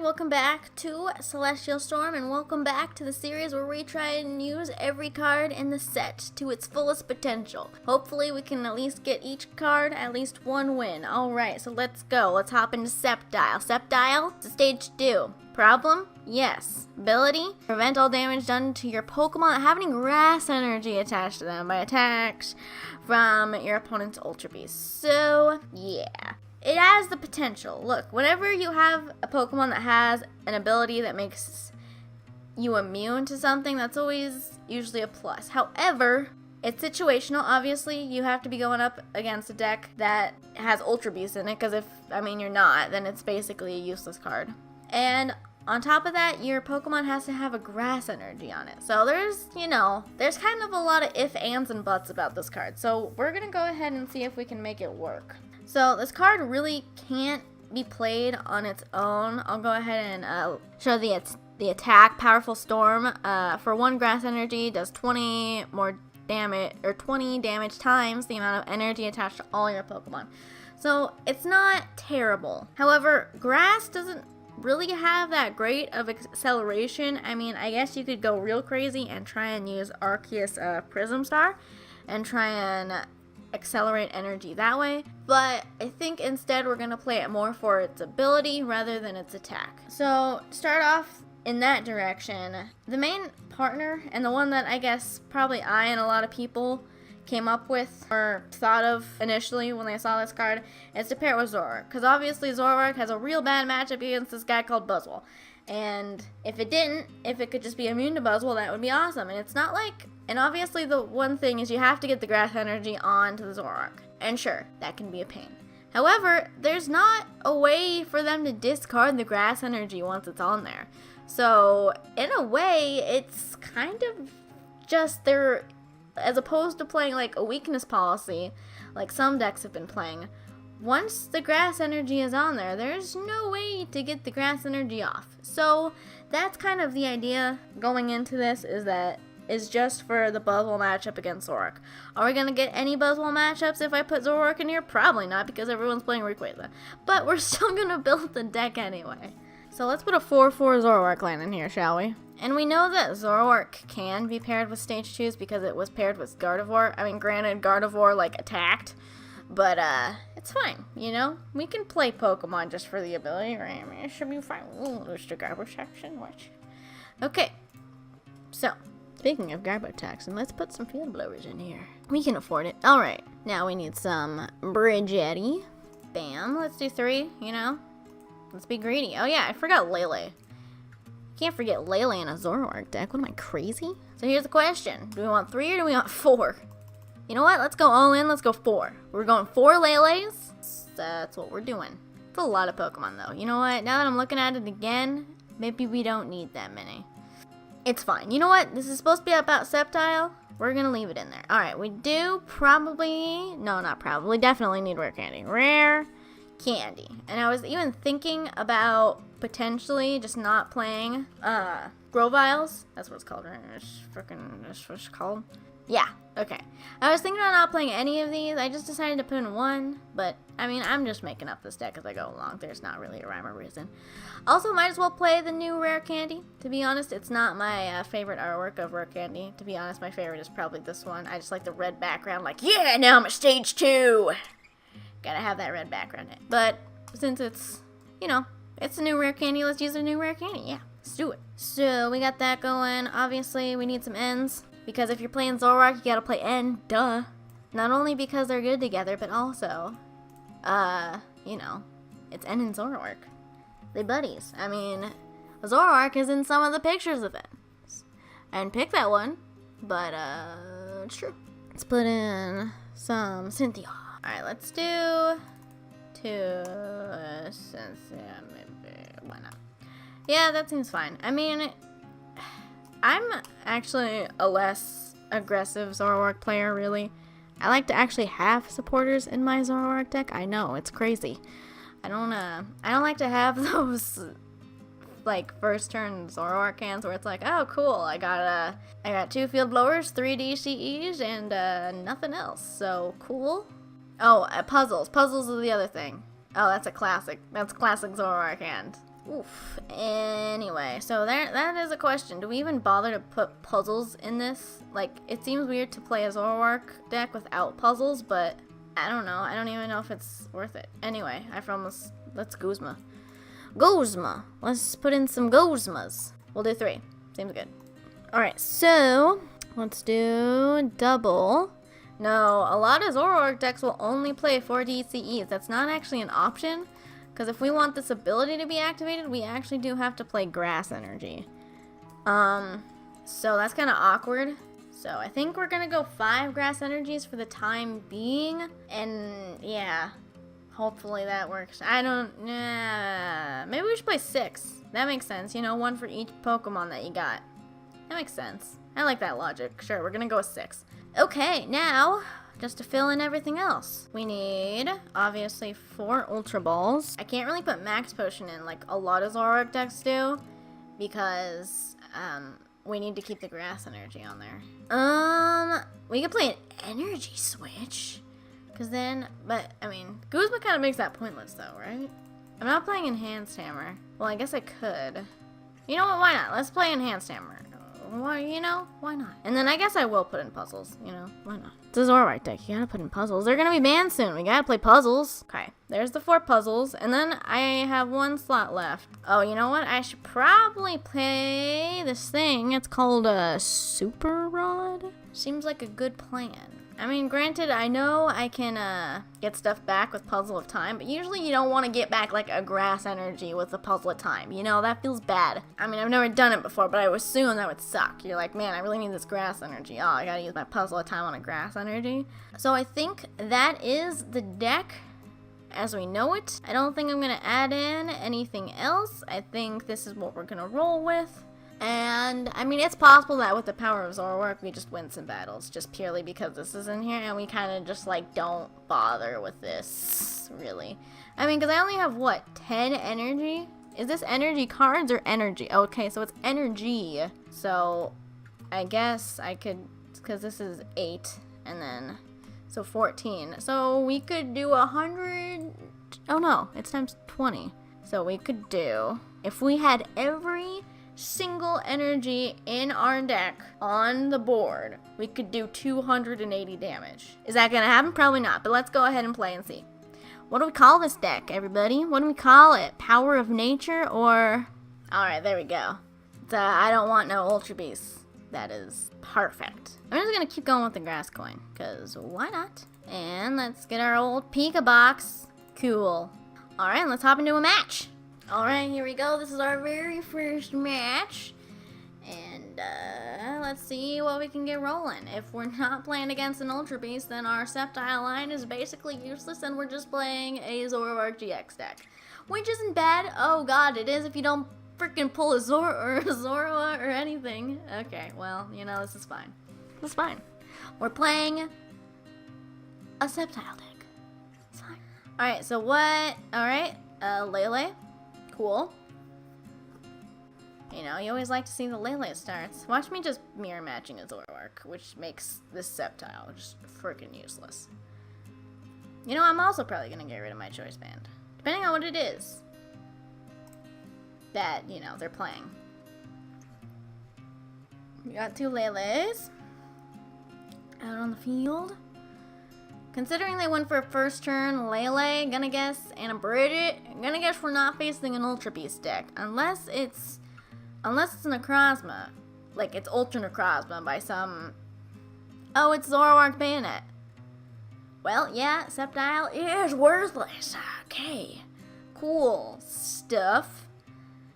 welcome back to Celestial Storm, and welcome back to the series where we try and use every card in the set to its fullest potential. Hopefully we can at least get each card at least one win. Alright, so let's go. Let's hop into Sceptile. Sceptile, it's a stage 2. Problem? Yes. Ability? Prevent all damage done to your Pokemon that have any grass energy attached to them by attacks from your opponent's Ultra Beast. So, yeah. It has the potential. Look, whenever you have a Pokemon that has an ability that makes you immune to something, that's always usually a plus. However, it's situational. Obviously, you have to be going up against a deck that has Ultra Beast in it, because if, you're not, then it's basically a useless card. And on top of that, your Pokemon has to have a grass energy on it. So there's kind of a lot of ifs, ands, and buts about this card. So we're going to go ahead and see if we can make it work. So this card really can't be played on its own. I'll go ahead and show the attack. Powerful Storm. For 1 grass energy, does 20 more damage, or 20 damage times the amount of energy attached to all your Pokemon. So it's not terrible. However, grass doesn't really have that great of acceleration. I guess you could go real crazy and try and use Arceus Prism Star and try and accelerate energy that way, but I think instead we're going to play it more for its ability rather than its attack. So to start off in that direction, the main partner, and the one that I guess probably I and a lot of people came up with or thought of initially when they saw this card, is to pair it with Zoroark, because obviously Zoroark has a real bad matchup against this guy called Buzzwole. And if it could just be immune to Buzzwole, that would be awesome. And it's not like, and obviously the one thing is you have to get the grass energy onto the Zoroark. And sure, that can be a pain. However, there's not a way for them to discard the grass energy once it's on there. So, in a way, it's kind of just their, as opposed to playing like a weakness policy, like some decks have been playing, once the grass energy is on there, there's no way to get the grass energy off. So that's kind of the idea going into this, is just for the Buzzwole matchup against Zoroark. Are we going to get any Buzzwole matchups if I put Zoroark in here? Probably not, because everyone's playing Rayquaza. But we're still going to build the deck anyway. So let's put a 4-4 Zoroark line in here, shall we? And we know that Zoroark can be paired with Stage 2s because it was paired with Gardevoir. Granted, Gardevoir, attacked. But, it's fine, We can play Pokemon just for the ability, right? It should be fine. Ooh, there's the garbage section. Watch. Okay. So, speaking of garbage taxing, let's put some field blowers in here. We can afford it. Alright. Now we need some Bridgetti. Bam. Let's do 3, Let's be greedy. Oh, yeah, I forgot Lele. Can't forget Lele in a Zoroark deck. What am I, crazy? So here's the question. Do we want 3 or do we want 4? You know what? Let's go all in. Let's go 4. We're going 4 Leles. That's what we're doing. It's a lot of Pokemon, though. You know what? Now that I'm looking at it again, maybe we don't need that many. It's fine. You know what? This is supposed to be about Sceptile. We're going to leave it in there. Alright, we do probably... No, not probably. Definitely need Rare Candy. Rare Candy. And I was even thinking about potentially just not playing Groviles. That's what it's called, right? That's what it's called. Yeah, okay. I was thinking about not playing any of these. I just decided to put in 1, but, I'm just making up this deck as I go along. There's not really a rhyme or reason. Also, might as well play the new Rare Candy. To be honest, it's not my favorite artwork of Rare Candy. To be honest, my favorite is probably this one. I just like the red background, yeah, now I'm at Stage 2! Gotta have that red background. But, since it's, it's a new Rare Candy, let's use a new Rare Candy. Yeah, let's do it. So, we got that going. Obviously, we need some ends. Because if you're playing Zoroark, you gotta play N, duh. Not only because they're good together, but also, it's N and Zoroark. They buddies. Zoroark is in some of the pictures of it. And pick that one, but, it's true. Let's put in some Cynthia. Alright, let's do 2 Cynthia, maybe, why not? Yeah, that seems fine. I'm actually a less aggressive Zoroark player, really. I like to actually have supporters in my Zoroark deck. I know, it's crazy. I don't like to have those, first turn Zoroark hands where it's like, oh, cool, I got 2 field blowers, 3 DCEs, and nothing else. So, cool. Oh, puzzles. Puzzles is the other thing. Oh, that's a classic. That's classic Zoroark hand. Oof. Anyway, so that is a question. Do we even bother to put puzzles in this? Like, it seems weird to play a Zoroark deck without puzzles, but I don't know. I don't even know if it's worth it. Anyway, let's Guzma. Guzma. Let's put in some Guzmas. We'll do 3. Seems good. Alright, so let's do double. No, a lot of Zoroark decks will only play 4 DCEs. That's not actually an option. Because if we want this ability to be activated, we actually do have to play Grass Energy. So that's kind of awkward. So I think we're going to go 5 Grass Energies for the time being. And yeah, hopefully that works. Maybe we should play 6. That makes sense. You know, 1 for each Pokemon that you got. That makes sense. I like that logic. Sure, we're going to go with 6. Okay, now, just to fill in everything else, we need, obviously, 4 Ultra Balls. I can't really put Max Potion in like a lot of Zoroark decks do, because, we need to keep the Grass Energy on there. We could play an Energy Switch, because then, but, I mean, Guzma kind of makes that pointless, though, right? I'm not playing Enhanced Hammer. Well, I guess I could. You know what, why not? Let's play Enhanced Hammer. Why, you know, why not? And then I guess I will put in puzzles, you know, why not? It's a Zoroark deck, you gotta put in puzzles. They're gonna be banned soon, we gotta play puzzles. Okay, there's the 4 puzzles, and then I have 1 slot left. Oh, you know what? I should probably play this thing. It's called a Super Rod. Seems like a good plan. I mean, granted, I know I can get stuff back with Puzzle of Time, but usually you don't want to get back like a Grass Energy with a Puzzle of Time. You know, that feels bad. I mean, I've never done it before, but I would assume that would suck. You're like, man, I really need this Grass Energy. Oh, I gotta use my Puzzle of Time on a Grass Energy. So I think that is the deck as we know it. I don't think I'm gonna add in anything else. I think this is what we're gonna roll with. And, I mean, it's possible that with the power of Zoroark, we just win some battles, just purely because this is in here, and we kind of just, like, don't bother with this, really. I mean, because I only have, what, 10 energy? Is this energy cards or energy? Okay, so it's energy. So, I guess I could, because this is 8, and then, so 14. So, we could do 100, oh no, it's times 20. So, we could do, if we had every single energy in our deck on the board, we could do 280 damage. Is that gonna happen? Probably not, but let's go ahead and play and see. What do we call this deck, everybody? What do we call it? Power of Nature or... Alright, there we go. I don't want no Ultra Beasts. That is perfect. I'm just gonna keep going with the grass coin, because why not? And let's get our old Pika box. Cool. Alright, let's hop into a match. Alright, here we go. This is our very first match. And, let's see what we can get rolling. If we're not playing against an Ultra Beast, then our Sceptile line is basically useless, and we're just playing a Zoroark GX deck. Which isn't bad. Oh god, it is if you don't freaking pull a Zoro or a Zoroark or anything. Okay, well, you know, this is fine. This is fine. We're playing a Sceptile deck. It's fine. Alright, so what? Alright, Lele. Cool. You know, you always like to see the Lele starts. Watch me just mirror matching a Zoroark, which makes this Sceptile just freaking useless. You know, I'm also probably gonna get rid of my Choice Band, depending on what it is that, you know, they're playing. We got 2 Leles out on the field. Considering they went for a first turn, Lele, gonna guess, and a Bridget, gonna guess we're not facing an Ultra Beast deck. Unless it's a Necrozma. Like, it's Ultra Necrozma by some... Oh, it's Zoroark Bayonet. Well, yeah, Sceptile is worthless. Okay. Cool stuff.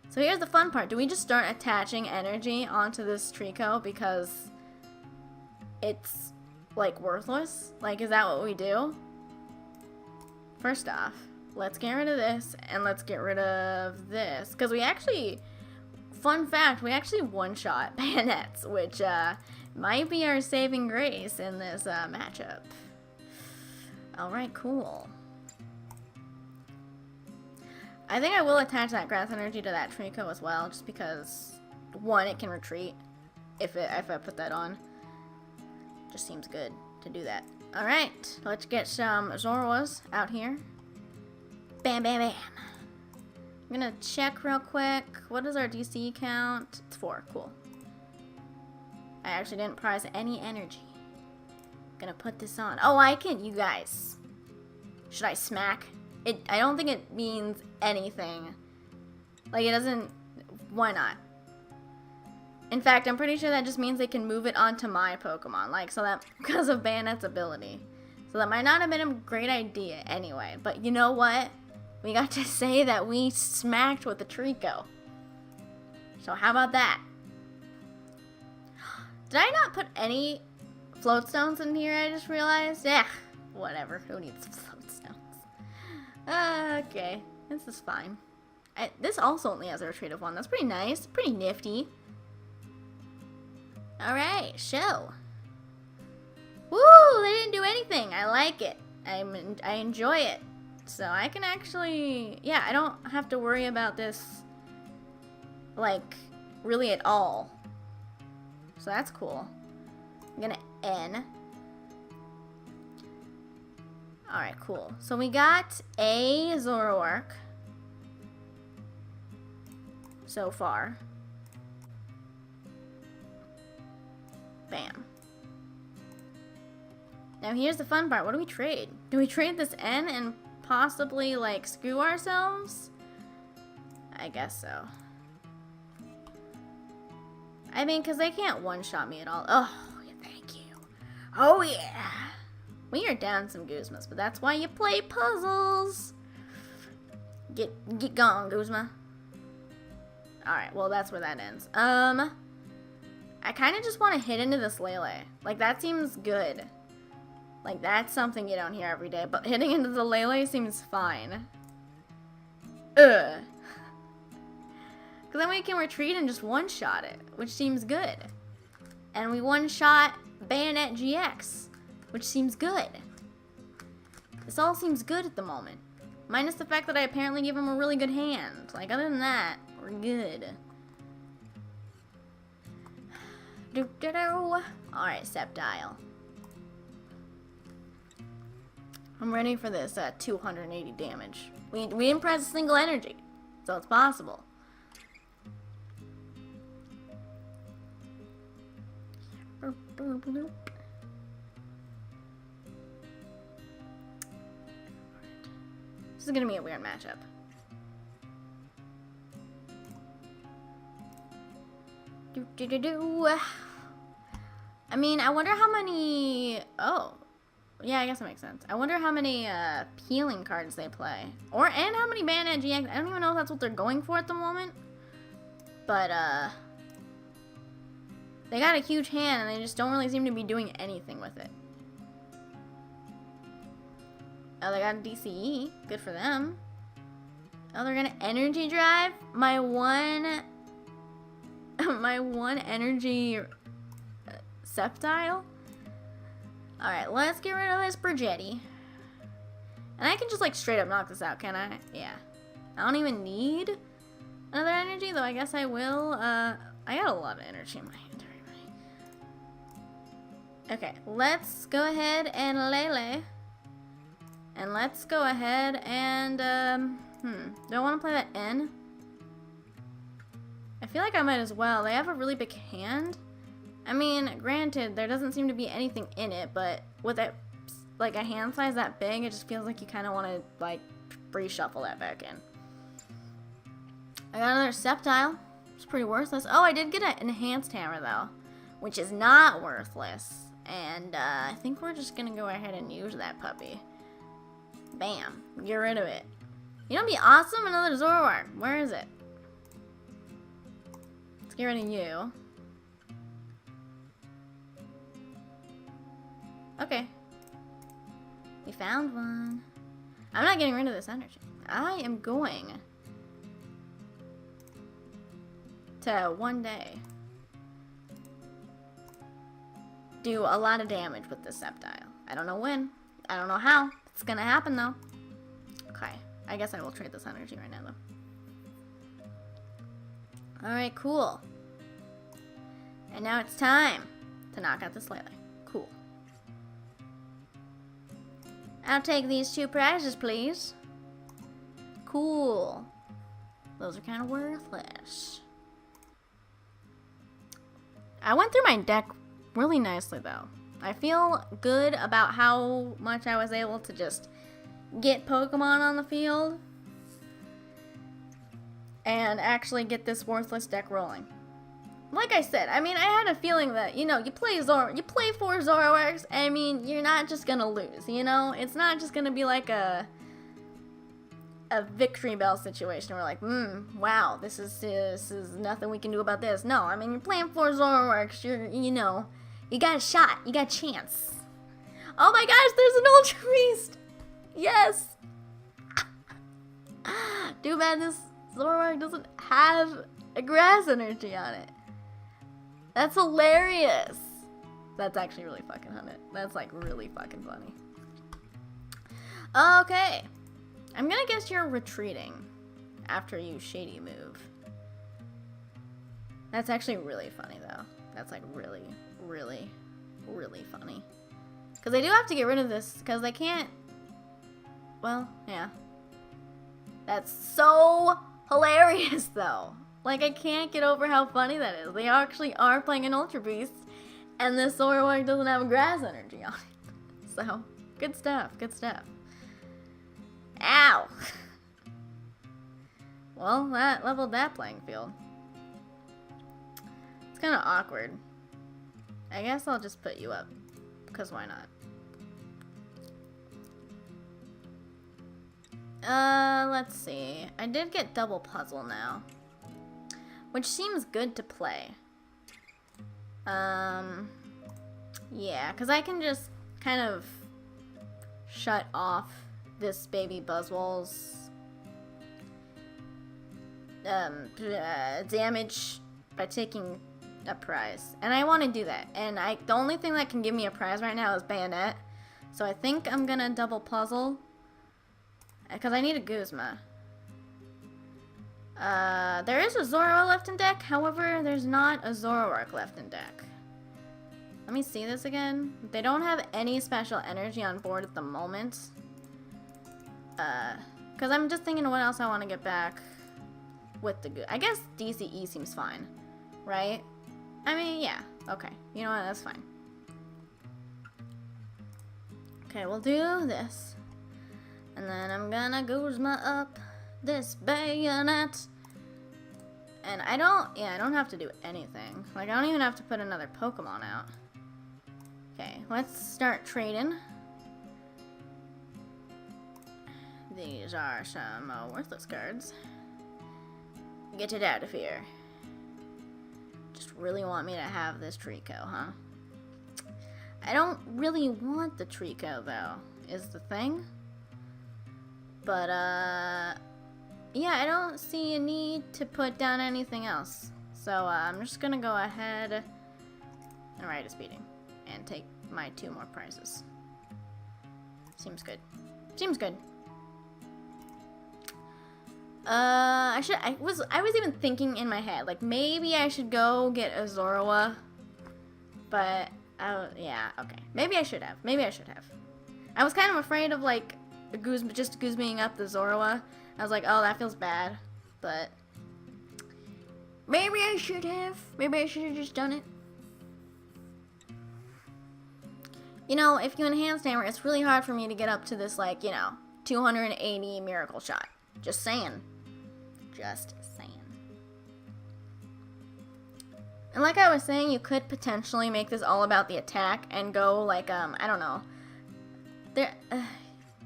So here's the fun part. Do we just start attaching energy onto this Trico because it's... like, worthless? Like, is that what we do? First off, let's get rid of this, and let's get rid of this. Because we actually, fun fact, we actually one-shot Bayonets, which might be our saving grace in this matchup. Alright, cool. I think I will attach that Grass Energy to that Trico as well, just because, one, it can retreat if I put that on. Just seems good to do that. Alright, let's get some Zoroas out here. Bam, bam, bam. I'm gonna check real quick. What is our DC count? It's 4. Cool. I actually didn't prize any energy. Gonna put this on. Oh, I can, you guys. Should I smack? I don't think it means anything. Like, it doesn't, why not? In fact, I'm pretty sure that just means they can move it onto my Pokemon. Like, so that, because of Bayonet's ability. So that might not have been a great idea anyway. But you know what? We got to say that we smacked with the Trico. So how about that? Did I not put any float stones in here? I just realized. Yeah, whatever. Who needs float stones? Okay, this is fine. This also only has a retreat of 1. That's pretty nice. Pretty nifty. Alright, show. Woo! They didn't do anything. I like it. I enjoy it. So I can actually... Yeah, I don't have to worry about this, like, really at all. So that's cool. I'm gonna N. Alright, cool. So we got a Zoroark so far. Bam. Now here's the fun part. What do we trade? Do we trade this N and possibly, like, screw ourselves? I guess so. I mean, because they can't one-shot me at all. Oh, thank you. Oh, yeah. We are down some Guzmas, but that's why you play puzzles. Get gone, Guzma. Alright, well, that's where that ends. I kind of just want to hit into this Lele. Like, that seems good. Like, that's something you don't hear every day. But hitting into the Lele seems fine. Ugh. Because then we can retreat and just one-shot it, which seems good. And we one-shot Bayonet GX, which seems good. This all seems good at the moment. Minus the fact that I apparently give him a really good hand. Like, other than that, we're good. Alright, Sceptile. I'm ready for this 280 damage. We didn't press a single energy, so it's possible. This is gonna be a weird matchup. I mean, I wonder how many... Oh. Yeah, I guess that makes sense. I wonder how many peeling cards they play. And how many Bayonet GX. I don't even know if that's what they're going for at the moment. But, they got a huge hand and they just don't really seem to be doing anything with it. Oh, they got a DCE. Good for them. Oh, they're gonna energy drive? My one energy Sceptile? Alright, let's get rid of this Brigetti. And I can just, like, straight up knock this out, can I? Yeah. I don't even need another energy, though I guess I will. I got a lot of energy in my hand, everybody. Okay, let's go ahead and Lele. And let's go ahead and, do I want to play that N? I feel like I might as well. They have a really big hand. I mean, granted, there doesn't seem to be anything in it, but with it, like, a hand size that big, it just feels like you kind of want to, like, free shuffle that back in. I got another Sceptile. It's pretty worthless. Oh, I did get an enhanced hammer, though, which is not worthless. And, I think we're just going to go ahead and use that puppy. Bam. Get rid of it. You know what'd be awesome? Another Zoroark. Where is it? Let's get rid of you. Okay. We found one. I'm not getting rid of this energy. I am going to one day do a lot of damage with this Sceptile. I don't know when. I don't know how. It's gonna happen though. Okay. I guess I will trade this energy right now though. Alright, cool. And now it's time to knock out this Lele. Cool. I'll take these 2 prizes, please. Cool. Those are kind of worthless. I went through my deck really nicely, though. I feel good about how much I was able to just get Pokemon on the field and actually get this worthless deck rolling. Like I said, I mean, I had a feeling that, you know, you play 4 Zoroarks, I mean, you're not just gonna lose, you know? It's not just gonna be like a victory bell situation where like, wow, this is nothing we can do about this. No, I mean, you're playing 4 Zoroarks, you know, you got a shot, you got a chance. Oh my gosh, there's an Ultra Beast! Yes! Too bad this Zoroark doesn't have a grass energy on it. That's hilarious. That's actually really fucking funny. That's like really fucking funny. Okay. I'm gonna guess you're retreating after you shady move. That's actually really funny though. That's like really, really, really funny. Because they do have to get rid of this because they can't. Well, yeah. That's so hilarious though. Like, I can't get over how funny that is. They actually are playing an Ultra Beast, and this Zoroark doesn't have a grass energy on it. So, good stuff, good stuff. Ow! Well, that leveled that playing field. It's kind of awkward. I guess I'll just put you up, because why not? Let's see. I did get double puzzle now, which seems good to play. Yeah, because I can just kind of shut off this baby Buzzwole's damage by taking a prize. And I want to do that. And the only thing that can give me a prize right now is Bayonet. So I think I'm going to double puzzle. Because I need a Guzma. There is a Zoro left in deck, however, there's not a Zoroark left in deck. Let me see this again. They don't have any special energy on board at the moment. Because I'm just thinking of what else I want to get back with the I guess DCE seems fine, right? I mean, yeah, okay. You know what, that's fine. Okay, we'll do this. And then I'm gonna Guzma up this Bayonet. And I don't have to do anything. Like, I don't even have to put another Pokemon out. Okay, let's start trading. These are some worthless cards. Get it out of here. Just really want me to have this Trico, huh? I don't really want the Trico, though, is the thing. But, yeah, I don't see a need to put down anything else. So, I'm just gonna go ahead and ride a speeding. And take my 2 more prizes. Seems good. Seems good. I was even thinking in my head, like, maybe I should go get a Zorua. But, yeah, okay. Maybe I should have. Maybe I should have. I was kind of afraid of, like, just Guzmaing up the Zorua. I was like, oh, that feels bad. But maybe I should have. Maybe I should have just done it. You know, if you enhance hammer, it's really hard for me to get up to this, like, you know, 280 miracle shot. Just saying. Just saying. And like I was saying, you could potentially make this all about the attack and go, like, I don't know.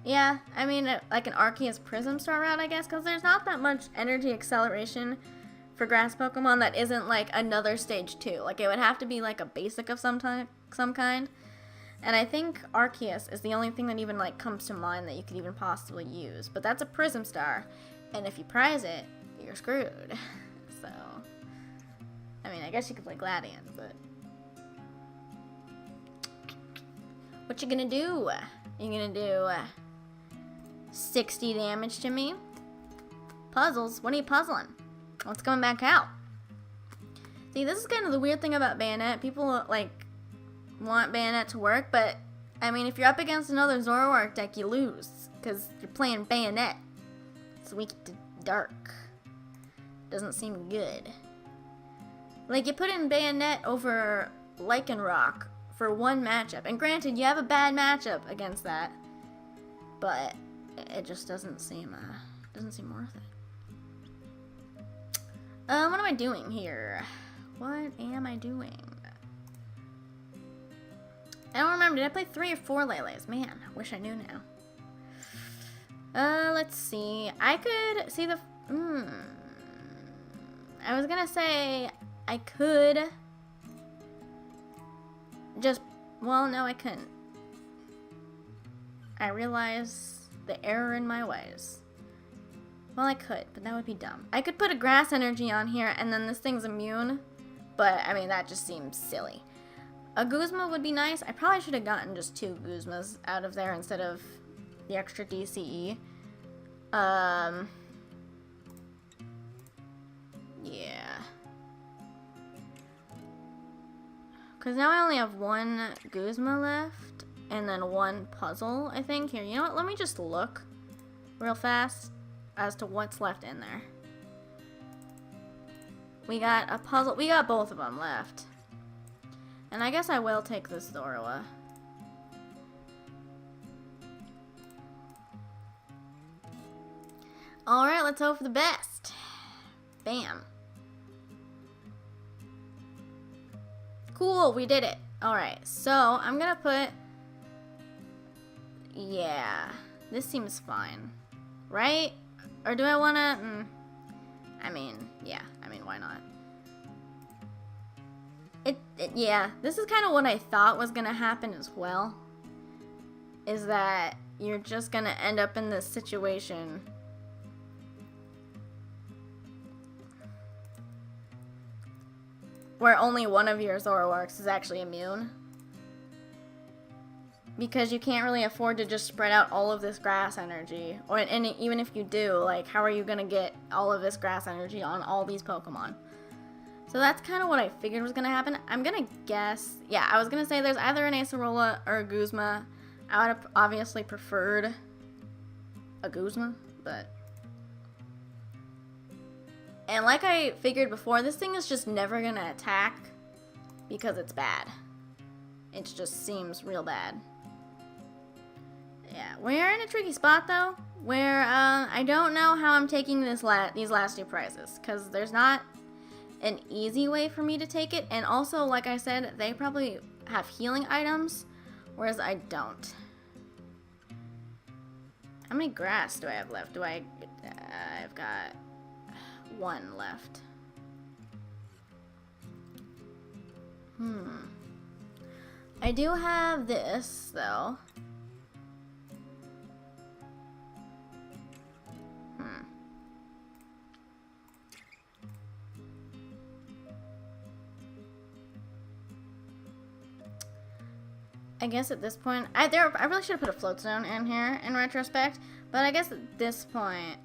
Yeah, I mean, like an Arceus Prism Star route, I guess, because there's not that much energy acceleration for grass Pokemon that isn't, like, another stage 2. Like, it would have to be, like, a basic of some kind. And I think Arceus is the only thing that even, like, comes to mind that you could even possibly use. But that's a Prism Star, and if you prize it, you're screwed. So, I mean, I guess you could play Gladion, but what you gonna do? You gonna do 60 damage to me? Puzzles? What are you puzzling? What's coming back out? See, this is kind of the weird thing about Bayonet. People, like, want Bayonet to work, but, I mean, if you're up against another Zoroark deck, you lose. Because you're playing Bayonet. It's weak to dark. doesn't seem good. Like, you put in Bayonet over Lycanroc for one matchup. And granted, you have a bad matchup against that. But it just doesn't seem worth it. What am I doing here? What am I doing? I don't remember. Did I play 3 or 4 Lele's? Man, I wish I knew now. Let's see. I could see the... I was gonna say I could just... Well, no, I couldn't. I realize the error in my ways. Well, I could, but that would be dumb. I could put a grass energy on here, and then this thing's immune. But, I mean, that just seems silly. A Guzma would be nice. I probably should have gotten just 2 Guzmas out of there instead of the extra DCE. Yeah. Because now I only have 1 Guzma left, and then 1 puzzle, I think. Here, you know what? Let me just look real fast as to what's left in there. We got a puzzle. We got both of them left. And I guess I will take this Zoroark. Alright, let's hope for the best. Bam. Cool, we did it. Alright, so I'm gonna put... Yeah, this seems fine. Right? Or do I wanna... I mean, yeah. I mean, why not? Yeah, this is kind of what I thought was gonna happen as well. Is that you're just gonna end up in this situation where only one of your Zoroarks is actually immune. Because you can't really afford to just spread out all of this grass energy. And even if you do, like, how are you gonna get all of this grass energy on all these Pokemon? So that's kind of what I figured was going to happen. I'm going to guess... Yeah, I was going to say there's either an Acerola or a Guzma. I would have obviously preferred a Guzma, but... And like I figured before, this thing is just never going to attack because it's bad. It just seems real bad. Yeah, we're in a tricky spot, though, where I don't know how I'm taking these last 2 prizes, because there's not... an easy way for me to take it, and also, like I said, they probably have healing items, whereas I don't. How many grass do I have left? I've got 1 left. I do have this, though. I guess at this point, I really should have put a float zone in here in retrospect, but I guess at this point,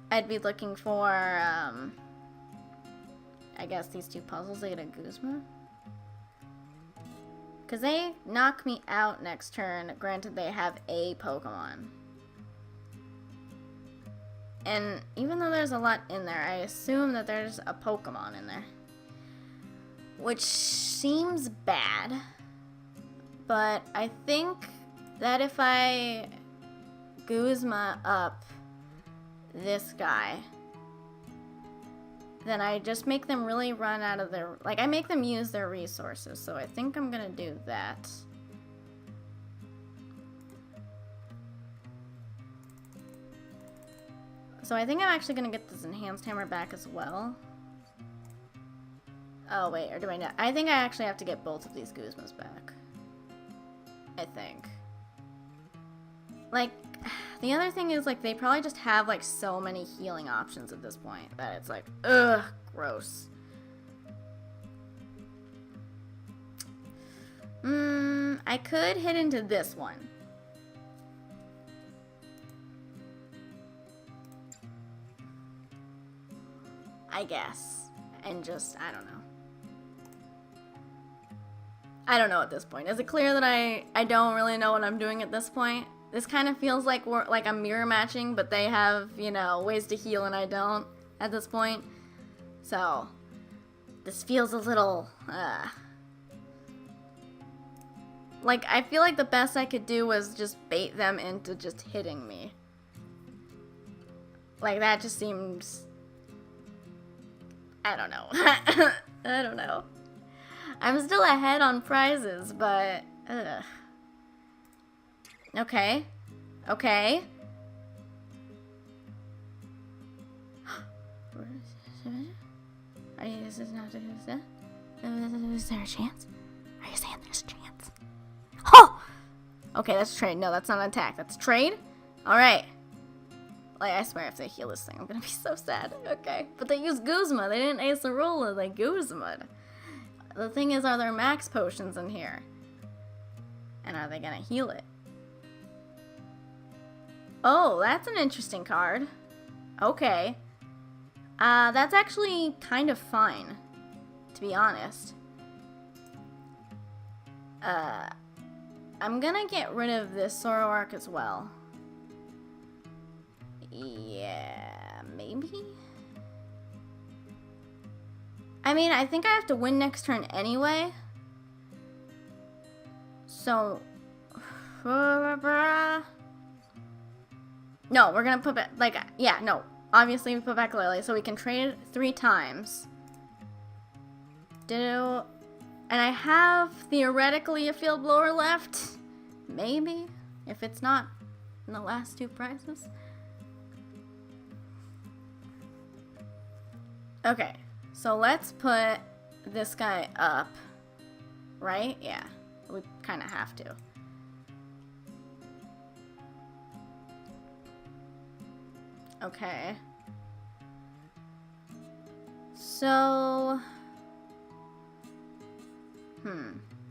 I'd be looking for, I guess these 2 puzzles to get a Guzma. Because they knock me out next turn, granted they have a Pokemon. And even though there's a lot in there, I assume that there's a Pokemon in there. Which seems bad. But I think that if I Guzma up this guy, then I just make them really run out of their... Like, I make them use their resources, so I think I'm gonna do that. So I think I'm actually gonna get this Enhanced Hammer back as well. Oh, wait, or do I not? I think I actually have to get both of these Guzmas back. I think. Like, the other thing is, like, they probably just have, like, so many healing options at this point that it's like, ugh, gross. I could hit into this one. I guess. And just, I don't know. I don't know at this point. Is it clear that I don't really know what I'm doing at this point? This kind of feels like I'm mirror matching, but they have, you know, ways to heal and I don't. at this point. So, this feels a little, like, I feel like the best I could do was just bait them into just hitting me. Like, that just seems, I don't know. I don't know. I'm still ahead on prizes, but, okay. Okay. Is there a chance? Are you saying there's a chance? Oh! Okay, that's trade. No, that's not an attack. That's trade? Alright. Like, I swear if they heal this thing, I'm gonna be so sad. Okay. But they used Guzma. They didn't Ace Arola. They Guzma'd. The thing is, are there max potions in here? And are they gonna heal it? Oh, that's an interesting card. Okay. That's actually kind of fine, to be honest. I'm gonna get rid of this Zoroark as well. Yeah, maybe? I mean, I think I have to win next turn anyway. So... No, we're gonna put back, like, yeah, no. Obviously, we put back Lily, so we can trade 3 times. And I have, theoretically, a field blower left. Maybe, if it's not in the last 2 prizes. Okay, so let's put this guy up. Right? Yeah, we kind of have to. Okay. So,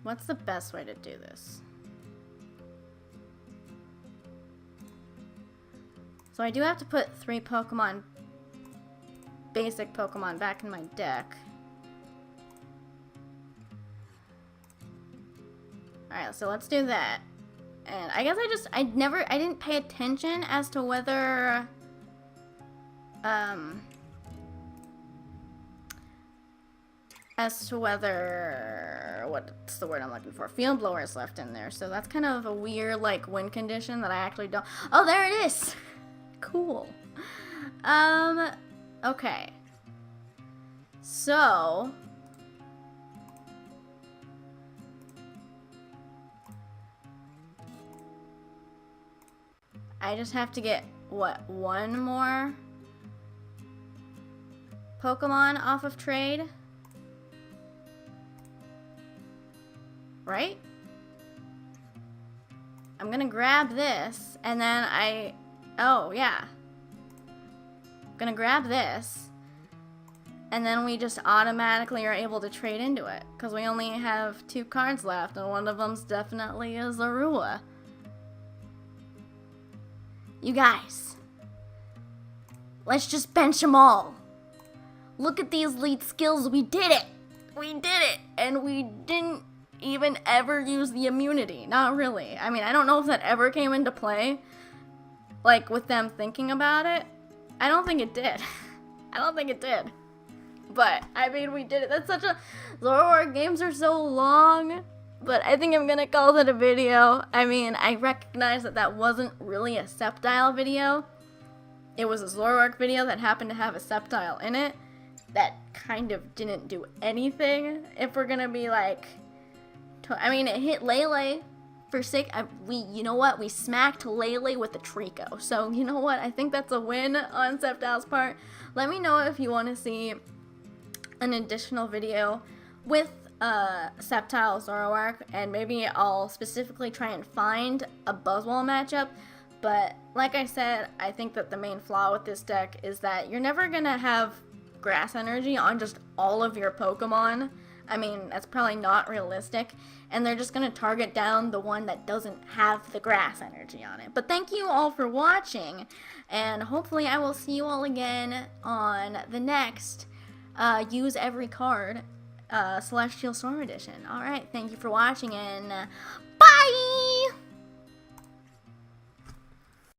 what's the best way to do this? So I do have to put 3 Pokemon, basic Pokemon, back in my deck. Alright, so let's do that. And I guess I didn't pay attention as to whether, what's the word I'm looking for? Field blower is left in there, so that's kind of a weird, like, win condition that I actually don't. Oh, there it is. Cool. Okay. So, I just have to get, what, 1 more Pokemon off of trade? Right? I'm gonna grab this, and then oh, yeah. I'm gonna grab this, and then we just automatically are able to trade into it, because we only have 2 cards left, and one of them's definitely a Zorua. You guys, let's just bench them all. Look at these lead skills. We did it. We did it. And we didn't even ever use the immunity. Not really. I mean, I don't know if that ever came into play, like, with them thinking about it. I don't think it did. I don't think it did. But, I mean, we did it. That's such a... Zoroark games are so long. But I think I'm gonna call that a video. I mean, I recognize that that wasn't really a Sceptile video. It was a Zoroark video that happened to have a Sceptile in it. That kind of didn't do anything. If we're gonna be like... I mean, it hit Lele for sake. You know what? We smacked Lele with the Trico. So, you know what? I think that's a win on Sceptile's part. Let me know if you want to see an additional video with Sceptile Zoroark, and maybe I'll specifically try and find a Buzzwole matchup. But like I said, I think that the main flaw with this deck is that you're never gonna have grass energy on just all of your Pokemon. I mean, that's probably not realistic, and they're just gonna target down the one that doesn't have the grass energy on it. But thank you all for watching, and hopefully I will see you all again on the next Use Every Card Celestial Storm Edition. Alright, thank you for watching, and bye!